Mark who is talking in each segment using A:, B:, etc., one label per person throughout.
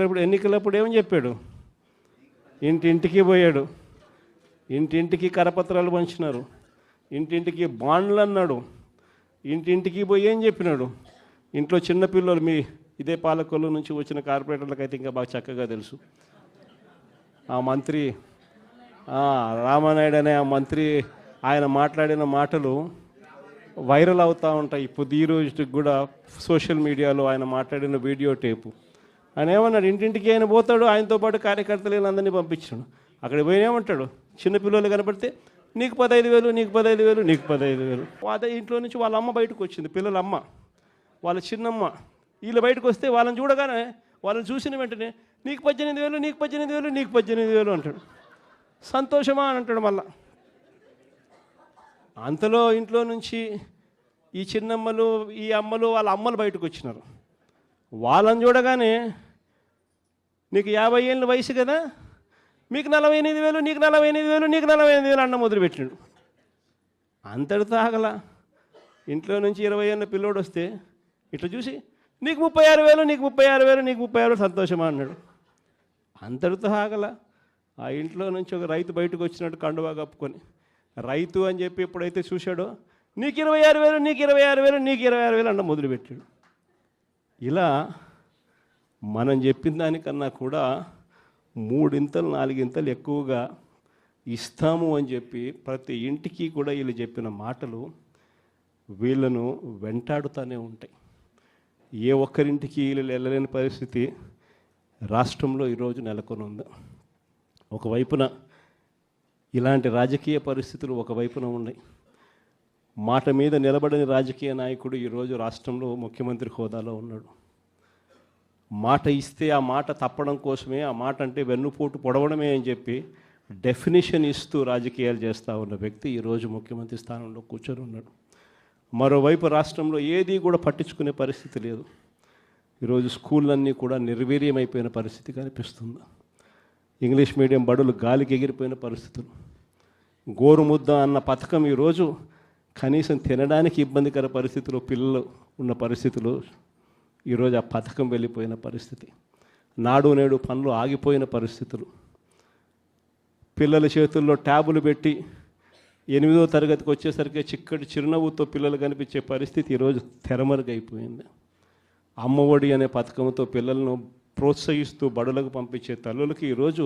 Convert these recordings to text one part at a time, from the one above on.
A: ఇప్పుడు ఎన్నికలప్పుడు ఏమని చెప్పాడు? ఇంటింటికి పోయాడు, ఇంటింటికి కరపత్రాలు పంచినారు, ఇంటింటికి బాండ్లు అన్నాడు, ఇంటింటికి పోయి ఏం చెప్పినాడు? ఇంట్లో చిన్నపిల్లలు మీ ఇదే పాలకొల్లు నుంచి వచ్చిన కార్పొరేటర్లకు అయితే ఇంకా బాగా చక్కగా తెలుసు. ఆ మంత్రి రామానాయుడు అనే ఆ మంత్రి ఆయన మాట్లాడిన మాటలు వైరల్ అవుతూ ఉంటాయి. ఇప్పుడు ఈ రోజుకి కూడా సోషల్ మీడియాలో ఆయన మాట్లాడిన వీడియో టేపు. ఆయన ఏమన్నాడు? ఇంటింటికి ఆయన పోతాడు, ఆయనతో పాటు కార్యకర్తలు అందరినీ పంపించాడు. అక్కడ పోయినేమంటాడు? చిన్నపిల్లలు కనపడితే నీకు 15,000, నీకు 15,000, నీకు 15,000. అదే ఇంట్లో నుంచి వాళ్ళ అమ్మ బయటకు వచ్చింది, పిల్లల అమ్మ, వాళ్ళ చిన్నమ్మ. వీళ్ళు బయటకు వస్తే వాళ్ళని చూడగానే, వాళ్ళని చూసిన వెంటనే నీకు 18,000, నీకు 18,000, నీకు 18,000 అంటాడు. సంతోషమా అని అంటాడు. మళ్ళా అంతలో ఇంట్లో నుంచి ఈ చిన్నమ్మలు, ఈ అమ్మలు, వాళ్ళ అమ్మలు బయటకు వచ్చినారు. వాళ్ళని చూడగానే నీకు 50 ఏళ్ళ వయసు కదా, మీకు 48,000, నీకు 48,000, నీకు 48,000 అన్న మొదలుపెట్టినాడు. అంతటితో ఆగల. ఇంట్లో నుంచి 20 ఏళ్ళ పిల్లోడు వస్తే ఇట్లా చూసి నీకు 36,000, నీకు 36,000, నీకు 36,000 సంతోషమా అన్నాడు. అంతటితో ఆగల. ఆ ఇంట్లో నుంచి ఒక రైతు బయటకు వచ్చినట్టు కండువా కప్పుకొని, రైతు అని చెప్పి ఎప్పుడైతే చూశాడో నీకు 26,000, నీకు 26,000, నీకు 26,000 అన్న మొదలుపెట్టాడు. ఇలా మనం చెప్పిన దానికన్నా కూడా 3 ఇంతలు 4 ఇంతలు ఎక్కువగా ఇస్తాము అని చెప్పి ప్రతి ఇంటికి కూడా వీళ్ళు చెప్పిన మాటలు వీళ్ళను వెంటాడుతూనే ఉంటాయి. ఏ ఒక్కరింటికి వీళ్ళు వెళ్ళలేని పరిస్థితి రాష్ట్రంలో ఈరోజు నెలకొని ఉంది. ఒకవైపున ఇలాంటి రాజకీయ పరిస్థితులు ఒకవైపున ఉన్నాయి. మాట మీద నిలబడని రాజకీయ నాయకుడు ఈరోజు రాష్ట్రంలో ముఖ్యమంత్రి హోదాలో ఉన్నాడు. మాట ఇస్తే ఆ మాట తప్పడం కోసమే, ఆ మాట అంటే వెన్నుపోటు పొడవడమే అని చెప్పి డెఫినిషన్ ఇస్తూ రాజకీయాలు చేస్తూ ఉన్న వ్యక్తి ఈరోజు ముఖ్యమంత్రి స్థానంలో కూర్చొని ఉన్నాడు. మరోవైపు రాష్ట్రంలో ఏది కూడా పట్టించుకునే పరిస్థితి లేదు. ఈరోజు స్కూళ్ళన్నీ కూడా నిర్వీర్యమైపోయిన పరిస్థితి కనిపిస్తుంది. ఇంగ్లీష్ మీడియం బడులు గాలికి ఎగిరిపోయిన పరిస్థితులు. గోరుముద్ద అన్న పథకం ఈరోజు కనీసం తినడానికి ఇబ్బందికర పరిస్థితులు పిల్లలు ఉన్న పరిస్థితులు. ఈరోజు ఆ పథకం వెళ్ళిపోయిన పరిస్థితి. నాడు నేడు పనులు ఆగిపోయిన పరిస్థితులు. పిల్లల చేతుల్లో ట్యాబులు పెట్టి 8వ తరగతికి వచ్చేసరికి చిక్కటి చిరునవ్వుతో పిల్లలు కనిపించే పరిస్థితి ఈరోజు తెరమరుగైపోయింది. అమ్మఒడి అనే పథకంతో పిల్లలను ప్రోత్సహిస్తూ బడులకు పంపించే తల్లులకి ఈరోజు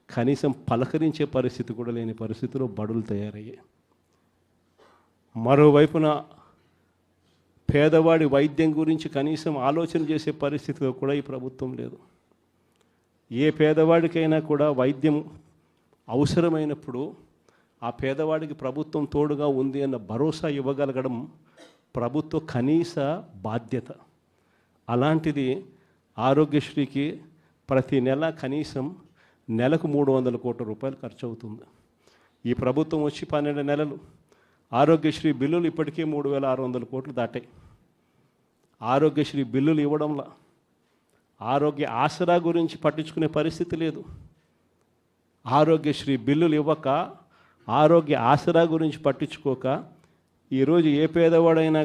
A: కనీసం పలకరించే పరిస్థితి కూడా లేని పరిస్థితిలో బడులు తయారయ్యాయి. మరోవైపున పేదవాడి వైద్యం గురించి కనీసం ఆలోచన చేసే పరిస్థితిలో కూడా ఈ ప్రభుత్వం లేదు. ఏ పేదవాడికైనా కూడా వైద్యం అవసరమైనప్పుడు ఆ పేదవాడికి ప్రభుత్వం తోడుగా ఉంది అన్న భరోసా ఇవ్వగలగడం ప్రభుత్వ కనీస బాధ్యత. అలాంటిది ఆరోగ్యశ్రీకి ప్రతి నెల కనీసం నెలకు 300 కోట్ల రూపాయలు ఖర్చు అవుతుంది. ఈ ప్రభుత్వం వచ్చి 12 నెలలు. ఆరోగ్యశ్రీ బిల్లులు ఇప్పటికే 3,600 కోట్లు దాటాయి. ఆరోగ్యశ్రీ బిల్లులు ఇవ్వడంలో ఆరోగ్య ఆసరా గురించి పట్టించుకునే పరిస్థితి లేదు. ఆరోగ్యశ్రీ బిల్లులు ఇవ్వక, ఆరోగ్య ఆసరా గురించి పట్టించుకోక ఈరోజు ఏ పేదవాడైనా